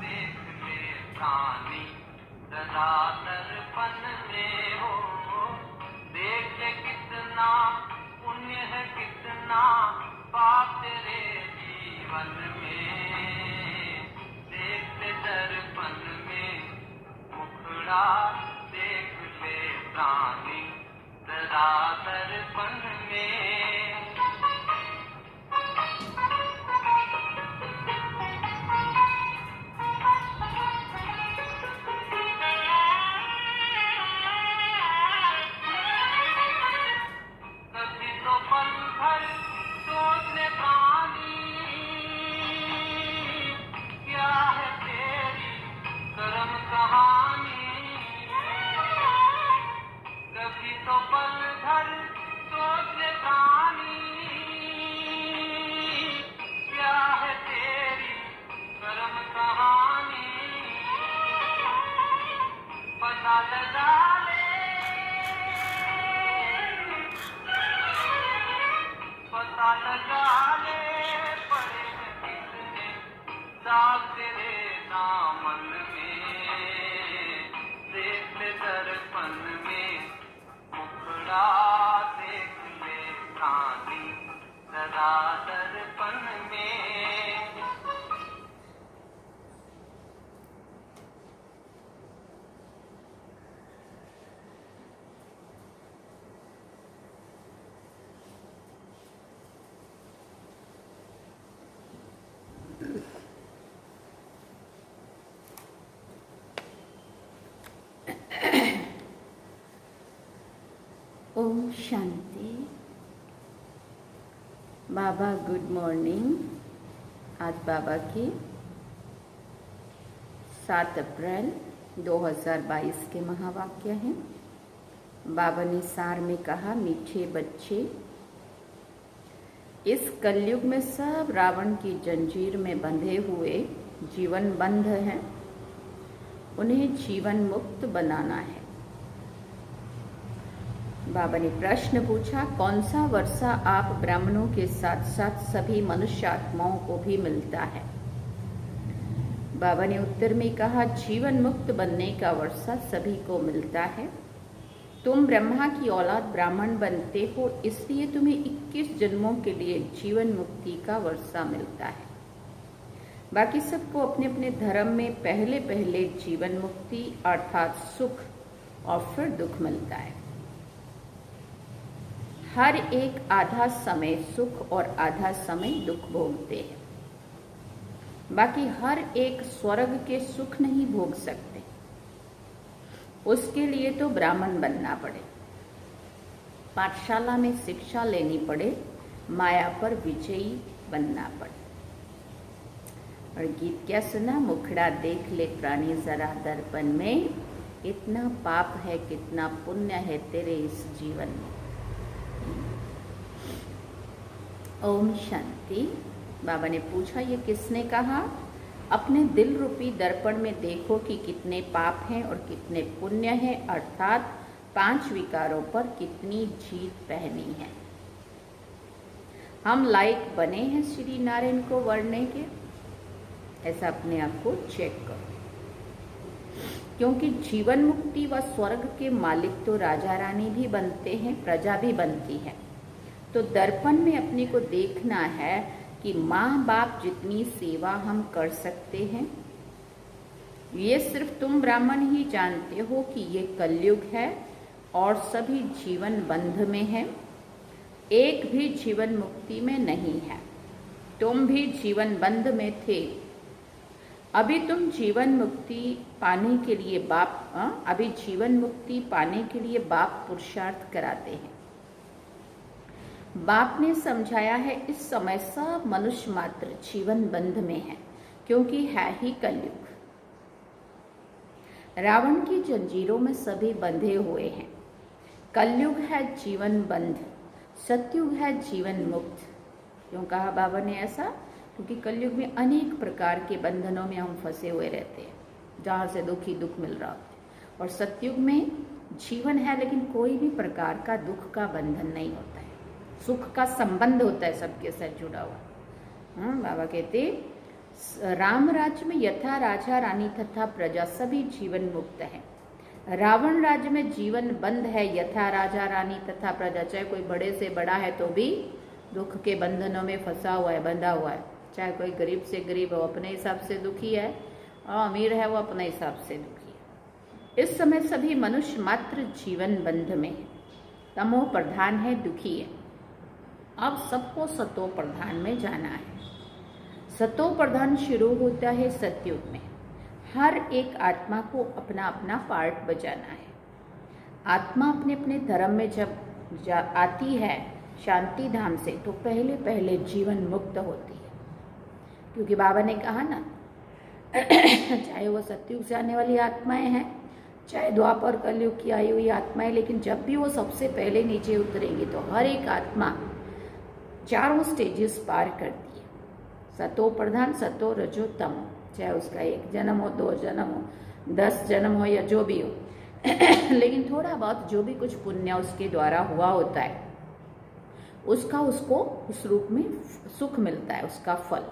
देख ले प्राणी सदा दर्पण में हो। देख ले कितना पुण्य है, कितना पाप तेरे जीवन में। देख ले दर्पण में मुखड़ा, देख ले प्राणी सदा दर्पण में। कभी तो पल भर सोच ले प्राणी, क्या है तेरी कर्म कहानी। कभी तो पल भर सोच ले प्राणी, क्या है तेरी कर्म कहानी। पता लगा ले, पता लगा ले, पड़े हैं कितने दाग तेरे दामन में। देख ले दर्पण में मुखड़ा, देख ले प्राणी सदा दर्पण में। ओम शांति। बाबा गुड मॉर्निंग। आज बाबा की 7 अप्रैल 2022 के महावाक्य हैं। बाबा ने सार में कहा, मीठे बच्चे, इस कलयुग में सब रावण की जंजीर में बंधे हुए जीवन बंध हैं, उन्हें जीवन मुक्त बनाना है। बाबा ने प्रश्न पूछा, कौन सा वर्षा आप ब्राह्मणों के साथ साथ सभी मनुष्य आत्माओं को भी मिलता है? बाबा ने उत्तर में कहा, जीवन मुक्त बनने का वर्षा सभी को मिलता है। तुम ब्रह्मा की औलाद ब्राह्मण बनते हो, इसलिए तुम्हें 21 जन्मों के लिए जीवन मुक्ति का वर्षा मिलता है। बाकी सबको अपने अपने धर्म में पहले पहले जीवन मुक्ति अर्थात सुख और फिर दुख मिलता है। हर एक आधा समय सुख और आधा समय दुख भोगते हैं। बाकी हर एक स्वर्ग के सुख नहीं भोग सकते, उसके लिए तो ब्राह्मण बनना पड़े, पाठशाला में शिक्षा लेनी पड़े, माया पर विजयी बनना पड़े। और गीत क्या सुना? मुखड़ा देख ले प्राणी जरा दर्पण में, इतना पाप है कितना पुण्य है तेरे इस जीवन में। ओम शांति। बाबा ने पूछा, ये किसने कहा? अपने दिल रूपी दर्पण में देखो कि कितने पाप हैं और कितने पुण्य हैं, अर्थात 5 विकारों पर कितनी जीत पहनी है। हम लायक बने हैं श्री नारायण को वरने के? ऐसा अपने आप को चेक करो, क्योंकि जीवन मुक्ति व स्वर्ग के मालिक तो राजा रानी भी बनते हैं, प्रजा भी बनती है। तो दर्पण में अपने को देखना है कि माँ बाप जितनी सेवा हम कर सकते हैं, ये सिर्फ तुम ब्राह्मण ही जानते हो कि ये कलयुग है और सभी जीवन बंध में है, एक भी जीवन मुक्ति में नहीं है। तुम भी जीवन बंध में थे, अभी तुम जीवन मुक्ति पाने के लिए अभी जीवन मुक्ति पाने के लिए बाप पुरुषार्थ कराते हैं। बाप ने समझाया है, इस समय सब मनुष्य मात्र जीवन बंध में है, क्योंकि है ही कलयुग। रावण की जंजीरों में सभी बंधे हुए हैं। कलयुग है जीवन बंध, सतयुग है जीवन मुक्त। क्यों कहा बाबा ने ऐसा? क्योंकि कलयुग में अनेक प्रकार के बंधनों में हम फंसे हुए रहते हैं, जहाँ से दुख ही दुख मिल रहा होता है। और सतयुग में जीवन है, लेकिन कोई भी प्रकार का दुख का बंधन नहीं होता है, सुख का संबंध होता है सबके साथ जुड़ा हुआ। बाबा कहते राम राज्य में यथा राजा रानी तथा प्रजा सभी जीवन मुक्त है। रावण राज्य में जीवन बंद है, यथा राजा रानी तथा प्रजा। चाहे कोई बड़े से बड़ा है तो भी दुख के बंधनों में फंसा हुआ है, बंधा हुआ है। चाहे कोई गरीब से गरीब हो, अपने हिसाब से दुखी है, और अमीर है वो अपने हिसाब से दुखी है। इस समय सभी मनुष्य मात्र जीवन बंध में है, तमो प्रधान है, दुखी है। अब सबको सतो प्रधान में जाना है। सतो प्रधान शुरू होता है सतयुग में। हर एक आत्मा को अपना अपना पार्ट बजाना है। आत्मा अपने अपने धर्म में जब आती है शांति धाम से, तो पहले पहले जीवन मुक्त होती है। क्योंकि बाबा ने कहा ना, चाहे वो सतयुग से आने वाली आत्माएं हैं, चाहे द्वापर कलयुग की आई हुई आत्माएं, लेकिन जब भी वो सबसे पहले नीचे उतरेंगी तो हर एक आत्मा चारों स्टेजेस पार करती है। सतो प्रधान, सतो रजो तमो। चाहे उसका 1 जन्म हो, 2 जन्म हो, 10 जन्म हो, या जो भी हो लेकिन थोड़ा बहुत जो भी कुछ पुण्य उसके द्वारा हुआ होता है, उसका उसको उस रूप में सुख मिलता है, उसका फल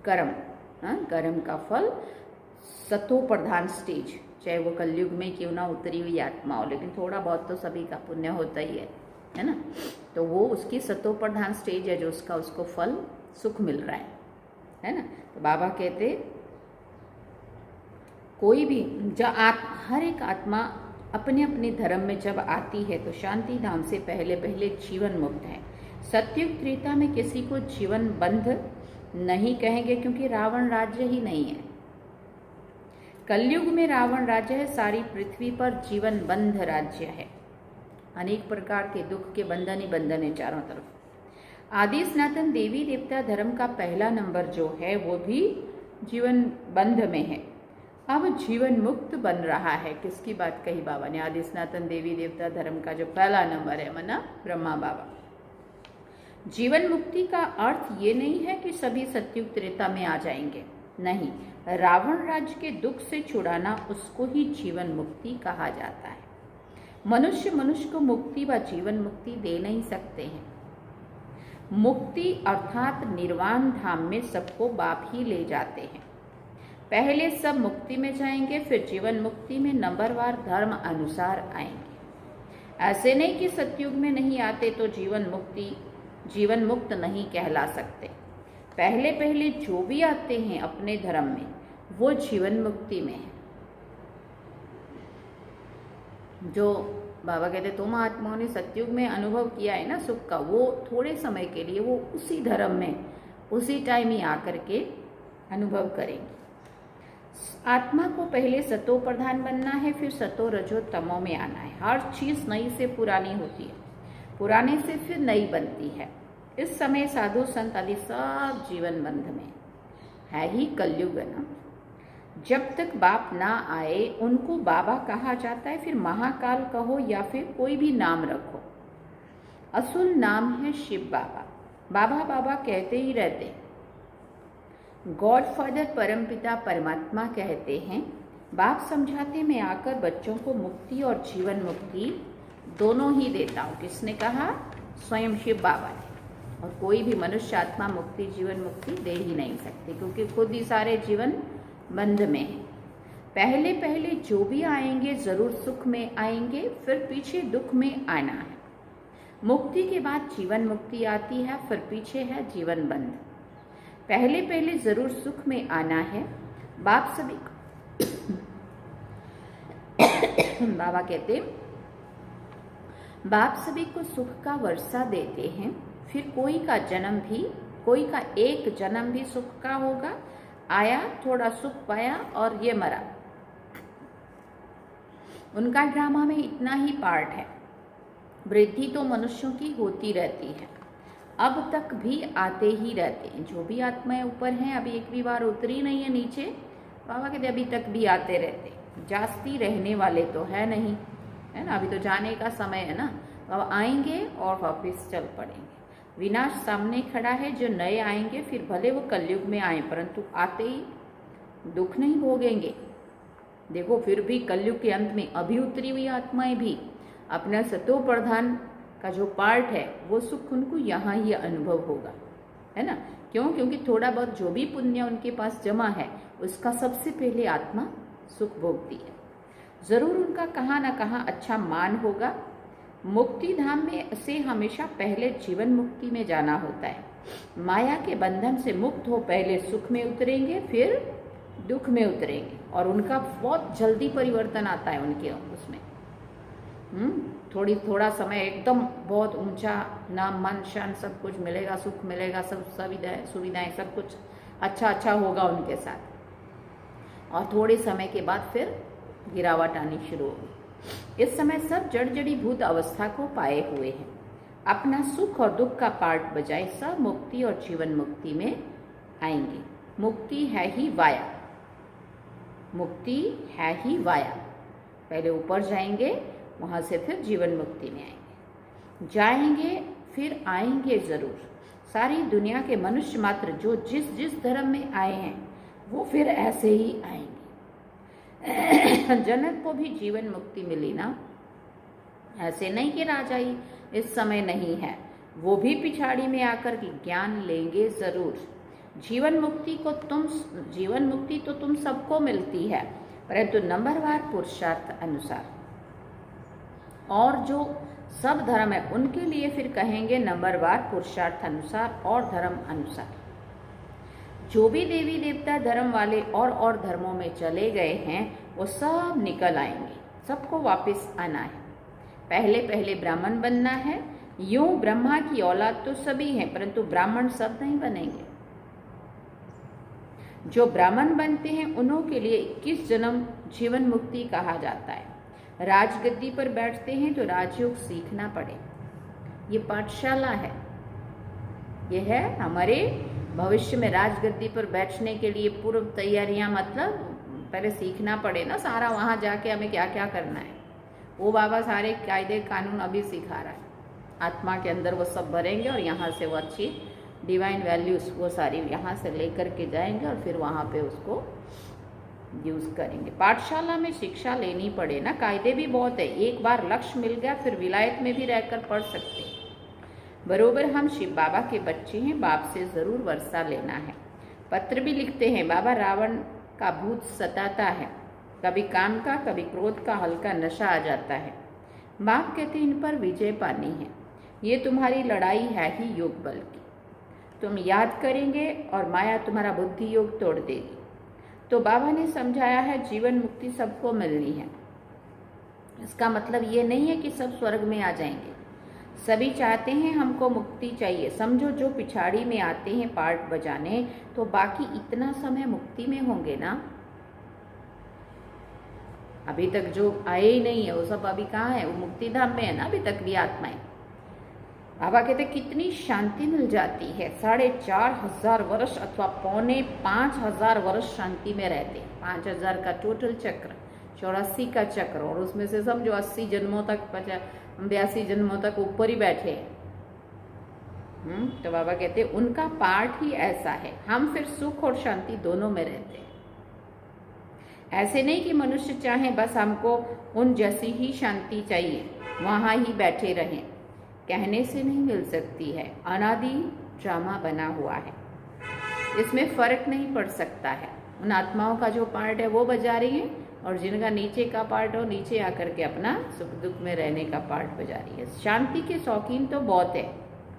कर्म। कर्म का फल सतो प्रधान स्टेज, चाहे वो कलयुग में क्यों ना उतरी हुई आत्मा हो, लेकिन थोड़ा बहुत तो सभी का पुण्य होता ही है ना। तो वो उसकी सतो प्रधान स्टेज है, जो उसका उसको फल सुख मिल रहा है ना। तो बाबा कहते कोई भी हर एक आत्मा अपने अपने धर्म में जब आती है तो शांति धाम से पहले पहले जीवन मुक्त है। सतयुग त्रेता में किसी को जीवन बंध नहीं कहेंगे, क्योंकि रावण राज्य ही नहीं है। कलयुग में रावण राज्य है, सारी पृथ्वी पर जीवन बंध राज्य है। अनेक प्रकार के दुख के बंधन ही बंधन है चारों तरफ। आदि सनातन देवी देवता धर्म का पहला नंबर जो है वो भी जीवन बंध में है। अब जीवन मुक्त बन रहा है। किसकी बात कही बाबा ने? आदि सनातन देवी देवता धर्म का जो पहला नंबर है, मना ब्रह्मा बाबा। जीवन मुक्ति का अर्थ ये नहीं है कि सभी सतयुग त्रेता में आ जाएंगे, नहीं। रावण राज्य के दुख से छुड़ाना, उसको ही जीवन मुक्ति कहा जाता है। मनुष्य को मुक्ति व जीवन मुक्ति दे नहीं सकते हैं। मुक्ति अर्थात निर्वाण धाम में सबको बाप ही ले जाते हैं। पहले सब मुक्ति में जाएंगे, फिर जीवन मुक्ति में नंबरवार धर्म अनुसार आएंगे। ऐसे नहीं कि सतयुग में नहीं आते तो जीवन मुक्त नहीं कहला सकते। पहले पहले जो भी आते हैं अपने धर्म में, वो जीवन मुक्ति में है। जो बाबा कहते तुम आत्माओं ने सतयुग में अनुभव किया है ना सुख का, वो थोड़े समय के लिए वो उसी धर्म में उसी टाइम ही आकर के अनुभव करेंगे। आत्मा को पहले सतो प्रधान बनना है, फिर सतो रजो तमो में आना है। हर चीज नई से पुरानी होती है, पुराने से फिर नई बनती है। इस समय साधु संत आदि सब जीवन बंध में है ही कलयुग है ना। जब तक बाप ना आए उनको बाबा कहा जाता है। फिर महाकाल कहो या फिर कोई भी नाम रखो, असुल नाम है शिव बाबा। बाबा बाबा कहते ही रहते। गॉड फादर परमपिता परमात्मा कहते हैं। बाप समझाते मैं आकर बच्चों को मुक्ति और जीवन मुक्ति दोनों ही देता हूँ। किसने कहा? स्वयं शिव बाबा ने। और कोई भी मनुष्य आत्मा मुक्ति जीवन मुक्ति दे ही नहीं सकती, क्योंकि खुद ही सारे जीवन बंध में है। पहले पहले जो भी आएंगे जरूर सुख में आएंगे, फिर पीछे दुख में आना है। मुक्ति के बाद जीवन मुक्ति आती है, फिर पीछे है जीवन बंध। पहले पहले जरूर सुख में आना है। बाप सभी बाबा कहते बाप सभी को सुख का वर्षा देते हैं। फिर कोई का एक जन्म भी सुख का होगा। आया, थोड़ा सुख पाया और ये मरा। उनका ड्रामा में इतना ही पार्ट है। वृद्धि तो मनुष्यों की होती रहती है, अब तक भी आते ही रहते हैं। जो भी आत्माएं ऊपर हैं, अभी एक भी बार उतरी नहीं है नीचे। बाबा कहते अभी तक भी आते रहते। जास्ती रहने वाले तो है नहीं, है ना। अभी तो जाने का समय है ना, तो अब आएंगे और वापिस चल पड़ेंगे। विनाश सामने खड़ा है। जो नए आएंगे फिर भले वो कलयुग में आए, परंतु आते ही दुख नहीं भोगेंगे। देखो फिर भी कलयुग के अंत में अभी उतरी हुई आत्माएं भी अपना सतो प्रधान का जो पार्ट है वो सुख उनको यहाँ ही अनुभव होगा, है ना। क्यों? क्योंकि थोड़ा बहुत जो भी पुण्य उनके पास जमा है उसका सबसे पहले आत्मा सुख भोगती है। जरूर उनका कहाँ ना कहाँ अच्छा मान होगा। मुक्ति धाम में से हमेशा पहले जीवन मुक्ति में जाना होता है। माया के बंधन से मुक्त हो पहले सुख में उतरेंगे, फिर दुख में उतरेंगे, और उनका बहुत जल्दी परिवर्तन आता है उनके उसमें। थोड़ा समय एकदम बहुत ऊंचा नाम मन शान सब कुछ मिलेगा, सुख मिलेगा, सब सुविधाएं सब कुछ अच्छा होगा उनके साथ, और थोड़े समय के बाद फिर गिरावट आनी शुरू होगी। इस समय सब जड़ी भूत अवस्था को पाए हुए हैं। अपना सुख और दुख का पार्ट बजाय सब मुक्ति और जीवन मुक्ति में आएंगे। मुक्ति है ही वाया, मुक्ति है ही वाया। पहले ऊपर जाएंगे, वहां से फिर जीवन मुक्ति में जाएंगे, फिर आएंगे जरूर। सारी दुनिया के मनुष्य मात्र जो जिस धर्म में आए हैं वो फिर ऐसे ही आएंगे। जनक को भी जीवन मुक्ति मिली ना, ऐसे नहीं कि राजा ही इस समय नहीं है, वो भी पिछाड़ी में आकर के ज्ञान लेंगे जरूर। जीवन मुक्ति तो तुम सबको मिलती है, परंतु नंबरवार पुरुषार्थ अनुसार। और जो सब धर्म है उनके लिए फिर कहेंगे नंबरवार पुरुषार्थ अनुसार और धर्म अनुसार। जो भी देवी देवता धर्म वाले और धर्मों में चले गए हैं वो सब निकल आएंगे, सबको वापस आना है। पहले ब्राह्मण बनना है। यूं ब्रह्मा की औलाद तो सभी हैं, परंतु ब्राह्मण सब नहीं बनेंगे। जो ब्राह्मण बनते हैं उन्हों के लिए 21 जन्म जीवन मुक्ति कहा जाता है। राजगद्दी पर बैठते हैं तो राजयोग सीखना पड़े, ये पाठशाला है। ये है हमारे भविष्य में राजगद्दी पर बैठने के लिए पूर्व तैयारियां, मतलब पहले सीखना पड़े ना सारा, वहां जाके हमें क्या क्या करना है। वो बाबा सारे कायदे कानून अभी सिखा रहा है। आत्मा के अंदर वो सब भरेंगे और यहाँ से वो अच्छी डिवाइन वैल्यूज वो सारी यहाँ से लेकर के जाएंगे और फिर वहाँ पे उसको यूज करेंगे। पाठशाला में शिक्षा लेनी पड़े ना, कायदे भी बहुत है। एक बार लक्ष्य मिल गया फिर विलायत में भी रहकर पढ़ सकते हैं। बरोबर हम शिव बाबा के बच्चे हैं, बाप से जरूर वर्षा लेना है। पत्र भी लिखते हैं, बाबा रावण का भूत सताता है, कभी काम का कभी क्रोध का हल्का नशा आ जाता है। बाप कहते इन पर विजय पानी है, ये तुम्हारी लड़ाई है ही योग बल की। तुम याद करेंगे और माया तुम्हारा बुद्धि योग तोड़ देगी। तो बाबा ने समझाया है जीवन मुक्ति सबको मिलनी है। इसका मतलब ये नहीं है कि सब स्वर्ग में आ जाएंगे, सभी चाहते हैं हमको मुक्ति चाहिए। समझो जो पिछाड़ी में आते हैं पार्ट बजाने, तो बाकी इतना समय मुक्ति में होंगे ना। अभी तक जो आए ही नहीं है वो सब अभी कहाँ है, वो मुक्ति धाम में है ना अभी तक भी आत्माएं। बाबा कहते कितनी शांति मिल जाती है। 4,500 वर्ष अथवा 4,500 वर्ष शांति में रहते। 5,000 का टोटल चक्र, 84 का चक्र, और उसमें से समझो 80 जन्मों तक 82 जन्मों तक ऊपर ही बैठे। तो बाबा कहते उनका पार्ट ही ऐसा है। हम फिर सुख और शांति दोनों में रहते हैं। ऐसे नहीं कि मनुष्य चाहे बस हमको उन जैसी ही शांति चाहिए, वहां ही बैठे रहें, कहने से नहीं मिल सकती है। अनादि ड्रामा बना हुआ है, इसमें फर्क नहीं पड़ सकता है। उन आत्माओं का जो पार्ट है वो बजा रही है, और जिनका नीचे का पार्ट हो नीचे आकर के अपना सुख दुख में रहने का पार्ट बजा रही है। शांति के शौकीन तो बहुत है।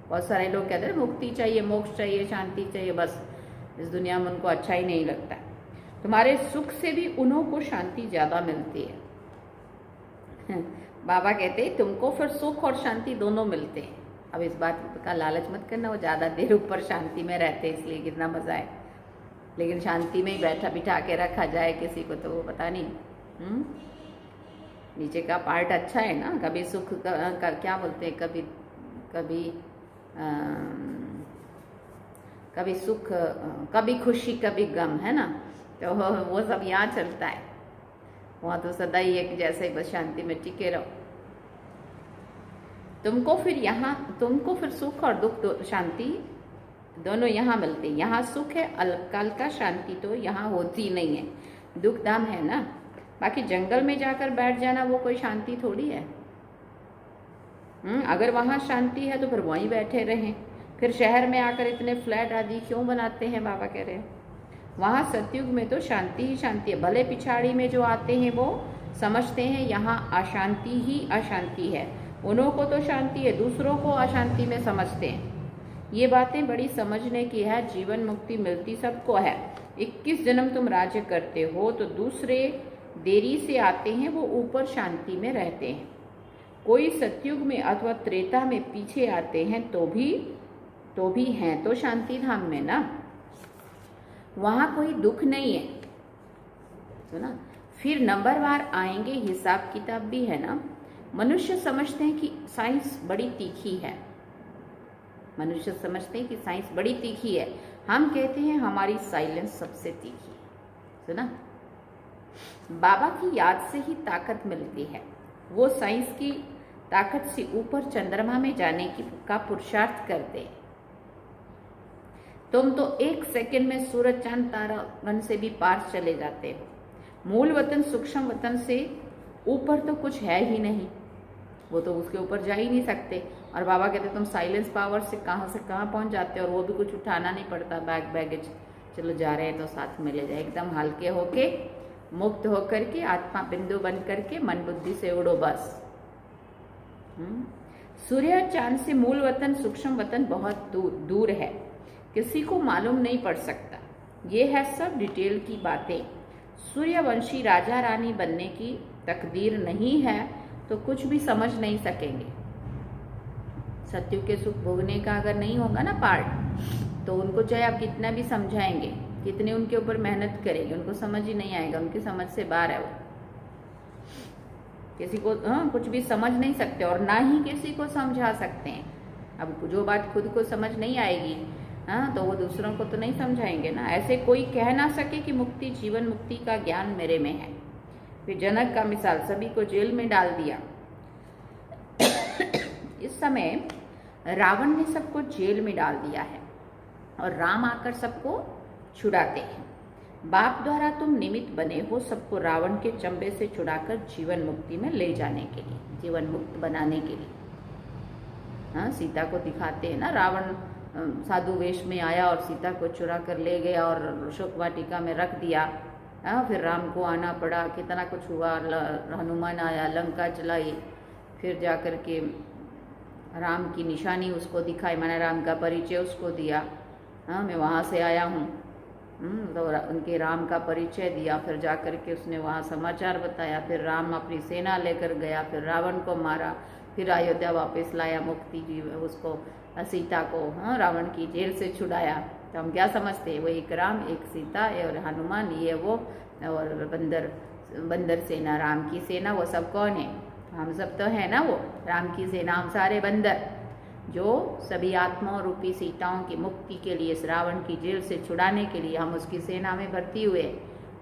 बहुत सारे लोग कहते हैं मुक्ति चाहिए, मोक्ष चाहिए, शांति चाहिए, बस इस दुनिया में उनको अच्छा ही नहीं लगता। तुम्हारे सुख से भी उन्हों को शांति ज्यादा मिलती है। बाबा कहते हैं तुमको फिर सुख और शांति दोनों मिलते हैं। अब इस बात का लालच मत करना, वो ज़्यादा देर ऊपर शांति में रहते हैं इसलिए कितना मज़ा है, लेकिन शांति में ही बिठा के रखा जाए किसी को तो वो पता नहीं। नीचे का पार्ट अच्छा है ना, कभी सुख का क्या बोलते हैं, कभी सुख, कभी खुशी, कभी गम, है ना। तो वो सब यहाँ चलता है। वहाँ तो सदा ही एक जैसे ही बस शांति में टिके रहो। तुमको फिर सुख और दुख शांति दोनों यहाँ मिलते हैं। यहाँ सुख है, अल्पकाल का, शांति तो यहाँ होती नहीं है, दुख दाम है ना। बाकी जंगल में जाकर बैठ जाना वो कोई शांति थोड़ी है। अगर वहाँ शांति है तो फिर वहीं बैठे रहें। फिर शहर में आकर इतने फ्लैट आदि क्यों बनाते हैं, बाबा कह रहे हैं। वहाँ सतयुग में तो शांति ही शांति है। भले पिछाड़ी में जो आते हैं वो समझते हैं यहाँ अशांति ही अशांति है, उन्हों को तो शांति है, दूसरों को अशांति में समझते हैं। ये बातें बड़ी समझने की है। जीवन मुक्ति मिलती सबको है। 21 जन्म तुम राज्य करते हो तो दूसरे देरी से आते हैं, वो ऊपर शांति में रहते हैं। कोई सतयुग में अथवा त्रेता में पीछे आते हैं तो भी हैं तो शांति धाम में ना, वहाँ कोई दुख नहीं है, तो ना फिर नंबरवार आएंगे, हिसाब किताब भी है ना। मनुष्य समझते हैं कि साइंस बड़ी तीखी है, मनुष्य समझते हैं कि साइंस बड़ी तीखी है, हम कहते हैं हमारी साइलेंस सबसे तीखी है, तो ना बाबा की याद से ही ताकत मिलती है। वो साइंस की ताकत से ऊपर चंद्रमा में जाने का पुरुषार्थ करते हैं। तुम तो 1 सेकंड में सूरज चांद तारागण से भी पार चले जाते हो। मूल वतन सूक्ष्म वतन से ऊपर तो कुछ है ही नहीं, वो तो उसके ऊपर जा ही नहीं सकते। और बाबा कहते तुम साइलेंस पावर से कहाँ पहुंच जाते हो, और वो भी कुछ उठाना नहीं पड़ता, बैगेज चलो जा रहे हैं तो साथ में ले जाए, एकदम हल्के होके मुक्त होकर के आत्मा बिंदु बन करके मन बुद्धि से उड़ो बस। सूर्य चांद से मूल वतन सूक्ष्म वतन बहुत दूर है, किसी को मालूम नहीं पड़ सकता। ये है सब डिटेल की बातें। सूर्यवंशी राजा रानी बनने की तकदीर नहीं है तो कुछ भी समझ नहीं सकेंगे। सत्युग के सुख भोगने का अगर नहीं होगा ना पार्ट, तो उनको चाहे आप कितना भी समझाएंगे, कितने उनके ऊपर मेहनत करेंगे, उनको समझ ही नहीं आएगा, उनकी समझ से बाहर है वो। किसी को कुछ भी समझ नहीं सकते और ना ही किसी को समझा सकते हैं। अब जो बात खुद को समझ नहीं आएगी तो वो दूसरों को तो नहीं समझाएंगे ना। ऐसे कोई कह ना सके कि मुक्ति जीवन मुक्ति का ज्ञान मेरे में है। फिर जनक का मिसाल, सभी को जेल में डाल दिया। इस समय रावण ने सबको जेल में डाल दिया है और राम आकर सबको छुड़ाते हैं। बाप द्वारा तुम निमित्त बने हो सबको रावण के चंबे से छुड़ाकर जीवन मुक्ति में ले जाने के लिए, जीवन मुक्त बनाने के लिए। सीता को दिखाते हैं ना, रावण साधु वेश में आया और सीता को चुरा कर ले गया और शोक वाटिका में रख दिया। फिर राम को आना पड़ा, कितना कुछ हुआ, हनुमान आया, लंका चलाई, फिर जाकर के राम की निशानी उसको दिखाई, मैंने राम का परिचय उसको दिया। मैं वहाँ से आया हूँ, तो उनके राम का परिचय दिया। फिर जाकर के उसने वहाँ समाचार बताया। फिर राम अपनी सेना लेकर गया, फिर रावण को मारा, फिर अयोध्या वापस लाया, मुक्ति जी उसको सीता को रावण की जेल से छुड़ाया। तो हम क्या समझते हैं, वो एक राम एक सीता और हनुमान, ये वो, और बंदर सेना, राम की सेना, वो सब कौन है? हम सब तो है ना वो राम की सेना, हम सारे बंदर जो सभी आत्माओं रूपी सीताओं की मुक्ति के लिए, इस रावण की जेल से छुड़ाने के लिए हम उसकी सेना में भर्ती हुए,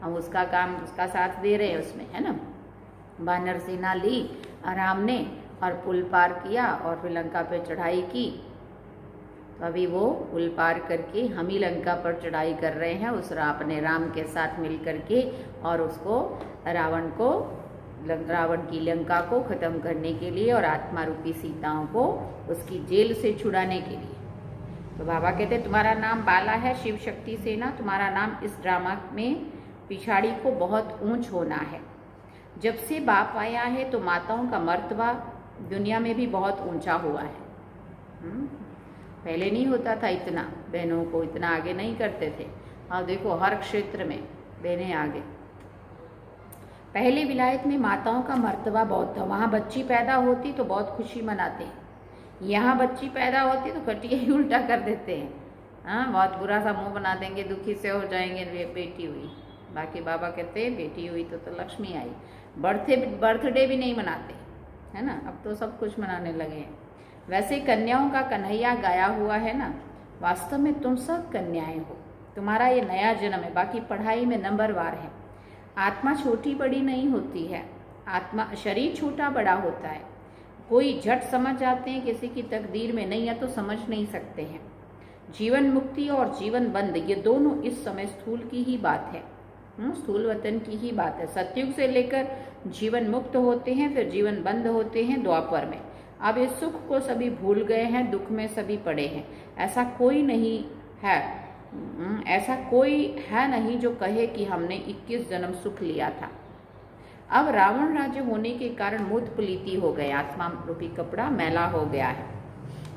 हम उसका काम, उसका साथ दे रहे हैं उसमें, है ना। वानर सेना ली राम ने और पुल पार किया और फिर लंका पे चढ़ाई की। तो अभी वो पुल पार करके हम ही लंका पर चढ़ाई कर रहे हैं उस अपने राम के साथ मिल करके, और उसको रावण की लंका को ख़त्म करने के लिए और आत्मा रूपी सीताओं को उसकी जेल से छुड़ाने के लिए। तो बाबा कहते तुम्हारा नाम बाला है, शिव शक्ति सेना, तुम्हारा नाम इस ड्रामा में पिछाड़ी को बहुत ऊंच होना है। जब से बाप आया है तो माताओं का मर्तबा दुनिया में भी बहुत ऊंचा हुआ है। पहले नहीं होता था इतना, बहनों को इतना आगे नहीं करते थे। और देखो हर क्षेत्र में बहनें आगे। पहले विलायत में माताओं का मर्तबा बहुत था, वहाँ बच्ची पैदा होती तो बहुत खुशी मनाते हैं। यहाँ बच्ची पैदा होती तो खटिया ही उल्टा कर देते हैं। बहुत बुरा सा मुंह बना देंगे, दुखी से हो जाएंगे, बेटी हुई। बाकी बाबा कहते हैं बेटी हुई तो लक्ष्मी आई। बर्थडे भी नहीं मनाते, है ना, अब तो सब कुछ मनाने लगे हैं। वैसे कन्याओं का कन्हैया गाया हुआ है ना, वास्तव में तुम सब कन्याएं हो, तुम्हारा ये नया जन्म है। बाकी पढ़ाई में नंबरवार है। आत्मा छोटी बड़ी नहीं होती है, आत्मा शरीर छोटा बड़ा होता है। कोई झट समझ जाते हैं, किसी की तकदीर में नहीं है तो समझ नहीं सकते हैं। जीवन मुक्ति और जीवन बंद ये दोनों इस समय स्थूल की ही बात है, स्थूल वतन की ही बात है। सतयुग से लेकर जीवन मुक्त होते हैं, फिर जीवन बंद होते हैं द्वापर में। अब इस सुख को सभी भूल गए हैं, दुख में सभी पड़े हैं। ऐसा कोई नहीं है, ऐसा कोई है नहीं जो कहे कि हमने 21 जन्म सुख लिया था। अब रावण राज्य होने के कारण मूत प्लीति हो गए, आत्मा रूपी कपड़ा मैला हो गया है।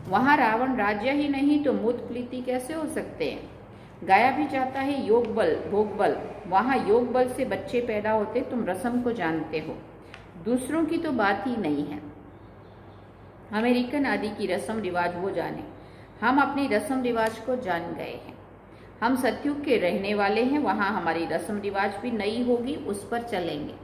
वहाँ रावण राज्य ही नहीं तो मूत प्लीति कैसे हो सकते हैं। गाया भी जाता है योग बल भोग बल, वहाँ योग बल से बच्चे पैदा होते, तुम रस्म को जानते हो, दूसरों की तो बात ही नहीं है। अमेरिकन आदि की रस्म रिवाज वो जाने, हम अपनी रस्म रिवाज को जान गए हैं। हम सतयुग के रहने वाले हैं, वहाँ हमारी रस्म रिवाज भी नई होगी, उस पर चलेंगे।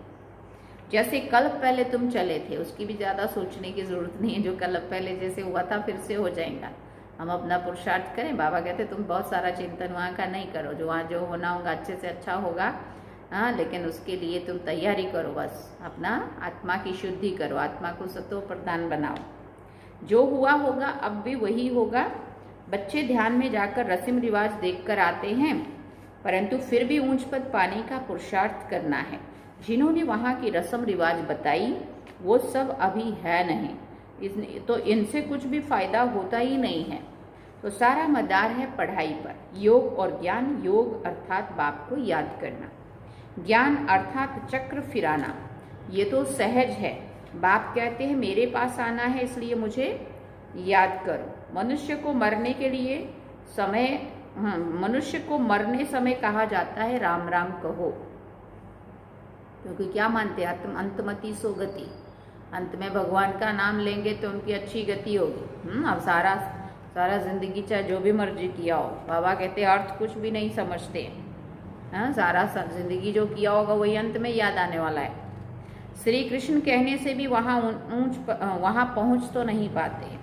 जैसे कल पहले तुम चले थे, उसकी भी ज़्यादा सोचने की ज़रूरत नहीं है। जो कल पहले जैसे हुआ था फिर से हो जाएगा। हम अपना पुरुषार्थ करें। बाबा कहते तुम बहुत सारा चिंतन वहाँ का नहीं करो, जो वहाँ जो होना होगा अच्छे से अच्छा होगा, हाँ, लेकिन उसके लिए तुम तैयारी करो, बस अपना आत्मा की शुद्धि करो, आत्मा को सतो प्रधान बनाओ। जो हुआ होगा अब भी वही होगा। बच्चे ध्यान में जाकर रस्म रिवाज देख कर आते हैं, परंतु फिर भी ऊंच पद पाने का पुरुषार्थ करना है। जिन्होंने वहाँ की रस्म रिवाज बताई वो सब अभी है नहीं, तो इनसे कुछ भी फायदा होता ही नहीं है। तो सारा मदार है पढ़ाई पर, योग और ज्ञान। योग अर्थात बाप को याद करना, ज्ञान अर्थात चक्र फिराना, ये तो सहज है। बाप कहते हैं मेरे पास आना है इसलिए मुझे याद करो। मनुष्य को मरने के लिए समय, मनुष्य को मरने समय कहा जाता है राम राम कहो, क्योंकि क्या मानते हैं अंतमति सो गति, अंत में भगवान का नाम लेंगे तो उनकी अच्छी गति होगी। अब सारा जिंदगी चाहे जो भी मर्जी किया हो, बाबा कहते अर्थ कुछ भी नहीं समझते। हाँ, सारा जिंदगी जो किया होगा वही अंत में याद आने वाला है। श्री कृष्ण कहने से भी वहाँ पहुँच तो नहीं पाते,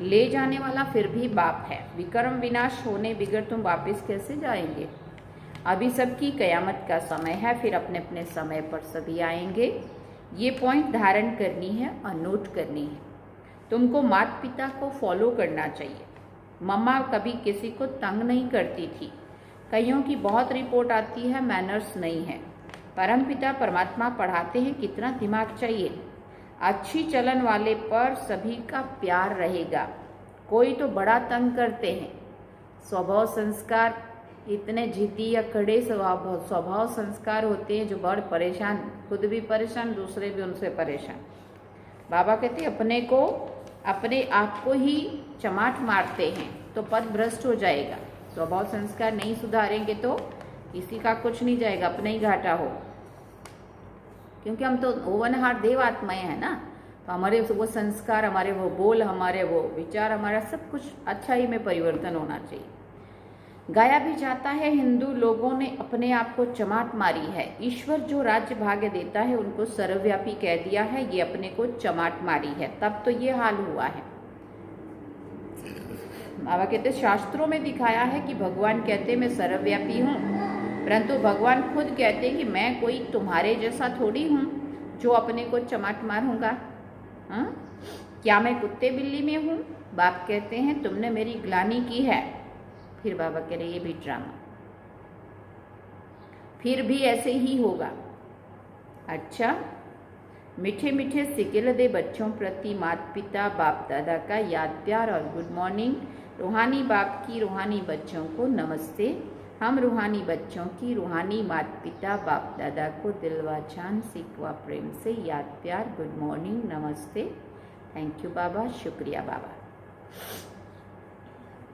ले जाने वाला फिर भी बाप है। विक्रम विनाश होने बिगड़ तुम वापस कैसे जाएंगे। अभी सबकी कयामत का समय है, फिर अपने अपने समय पर सभी आएंगे। ये पॉइंट धारण करनी है और नोट करनी है। तुमको माता पिता को फॉलो करना चाहिए। मम्मा कभी किसी को तंग नहीं करती थी। कईयों की बहुत रिपोर्ट आती है मैनर्स नहीं है। परम पिता परमात्मा पढ़ाते हैं, कितना दिमाग चाहिए। अच्छी चलन वाले पर सभी का प्यार रहेगा। कोई तो बड़ा तंग करते हैं। स्वभाव संस्कार इतने जिद्दी या कड़े स्वभाव संस्कार होते हैं जो बड़ परेशान, खुद भी परेशान, दूसरे भी उनसे परेशान। बाबा कहते अपने आप को ही चमाट मारते हैं तो पद भ्रष्ट हो जाएगा। स्वभाव संस्कार नहीं सुधारेंगे तो किसी का कुछ नहीं जाएगा, अपने ही घाटा हो। क्योंकि हम तो ओवनहार देव आत्माएं हैं ना, तो हमारे वो संस्कार, हमारे वो बोल, हमारे वो विचार, हमारा सब कुछ अच्छाई में परिवर्तन होना चाहिए। गाया भी जाता है हिंदू लोगों ने अपने आप को चमाट मारी है। ईश्वर जो राज्य भाग्य देता है उनको सर्वव्यापी कह दिया है, ये अपने को चमाट मारी है, तब तो ये हाल हुआ है। बाबा कहते शास्त्रों में दिखाया है कि भगवान कहते मैं सर्वव्यापी हूँ, परंतु भगवान खुद कहते कि मैं कोई तुम्हारे जैसा थोड़ी हूँ जो अपने को चमाट मारूंगा। क्या मैं कुत्ते बिल्ली में हूँ। बाप कहते हैं तुमने मेरी ग्लानि की है। फिर बाबा कह रहे ये भी ड्रामा, फिर भी ऐसे ही होगा। अच्छा, मीठे मीठे सिकिल दे बच्चों प्रति माता पिता बाप दादा का याद प्यार और गुड मॉर्निंग। रूहानी बाप की रूहानी बच्चों को नमस्ते। हम रूहानी बच्चों की रूहानी माता पिता बाप दादा को दिलवा जान सिकवा प्रेम से याद प्यार गुड मॉर्निंग नमस्ते। थैंक यू बाबा, शुक्रिया बाबा।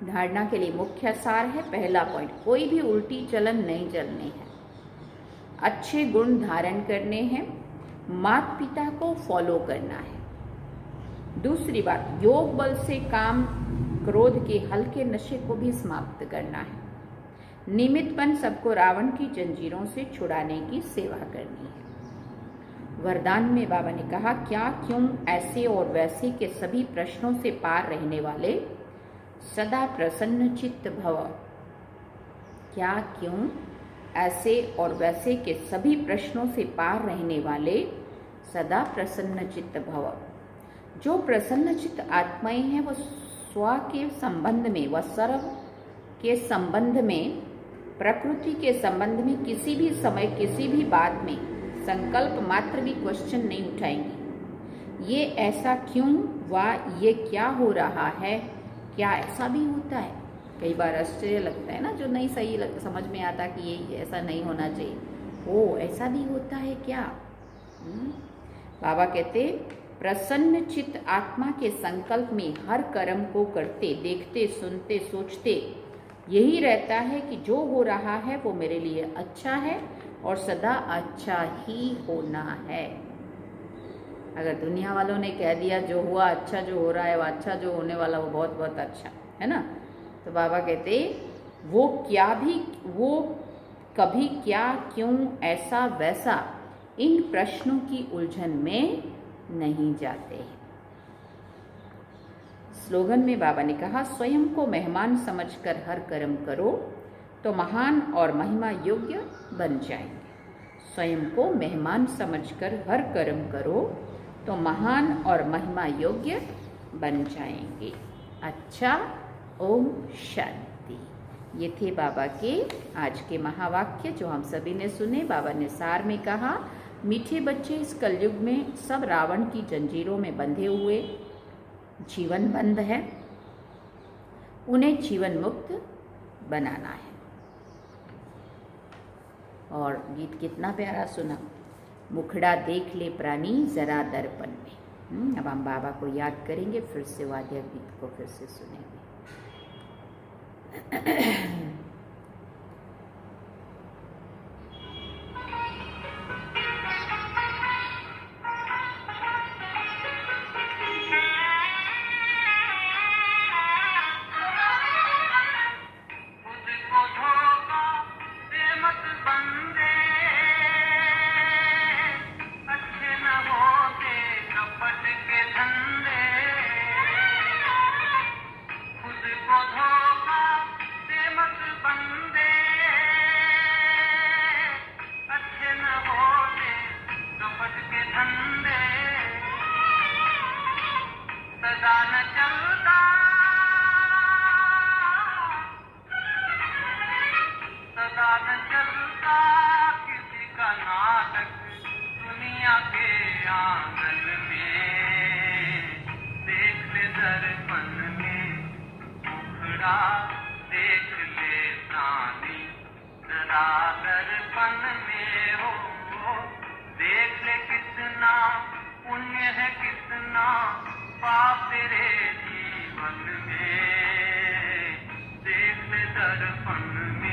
धारणा के लिए मुख्य सार है, पहला पॉइंट, कोई भी उल्टी चलन नहीं चलनी है, अच्छे गुण धारण करने हैं, माता पिता को फॉलो करना है। दूसरी बात, योग बल से काम क्रोध के हल्के नशे को भी समाप्त करना है। निमित्तपन सबको रावण की जंजीरों से छुड़ाने की सेवा करनी है। वरदान में बाबा ने कहा क्या क्यों ऐसे और वैसे के सभी प्रश्नों से पार रहने वाले सदा प्रसन्न चित्त भव। क्या क्यों ऐसे और वैसे के सभी प्रश्नों से पार रहने वाले सदा प्रसन्न चित्त भव। जो प्रसन्न चित्त आत्माएं हैं वो स्व के संबंध में, व सर्व के संबंध में, प्रकृति के संबंध में किसी भी समय किसी भी बात में संकल्प मात्र भी क्वेश्चन नहीं उठाएंगी। ये ऐसा क्यों व ये क्या हो रहा है, क्या ऐसा भी होता है? कई बार आश्चर्य लगता है ना, जो नहीं सही समझ में आता कि ये ऐसा नहीं होना चाहिए, ओ ऐसा भी होता है क्या? बाबा कहते प्रसन्न चित्त आत्मा के संकल्प में हर कर्म को करते, देखते, सुनते, सोचते यही रहता है कि जो हो रहा है वो मेरे लिए अच्छा है और सदा अच्छा ही होना है। अगर दुनिया वालों ने कह दिया जो हुआ अच्छा, जो हो रहा है वो अच्छा, जो होने वाला वो बहुत बहुत अच्छा है ना, तो बाबा कहते वो कभी क्या, क्यों, ऐसा, वैसा, इन प्रश्नों की उलझन में नहीं जाते। स्लोगन में बाबा ने कहा, स्वयं को मेहमान समझकर हर कर्म करो तो महान और महिमा योग्य बन जाएंगे। स्वयं को मेहमान समझकर हर कर्म करो तो महान और महिमा योग्य बन जाएंगे। अच्छा, ओम शांति। ये थे बाबा के आज के महावाक्य जो हम सभी ने सुने। बाबा ने सार में कहा, मीठे बच्चे इस कलयुग में सब रावण की जंजीरों में बंधे हुए जीवन बंद है, उन्हें जीवन मुक्त बनाना है। और गीत कितना प्यारा सुना, मुखड़ा देख ले प्राणी जरा दर्पण में। अब हम बाबा को याद करेंगे, फिर से वाद्य गीत को फिर से सुनेंगे। तेरे जीवन में देख ले दर्पण में।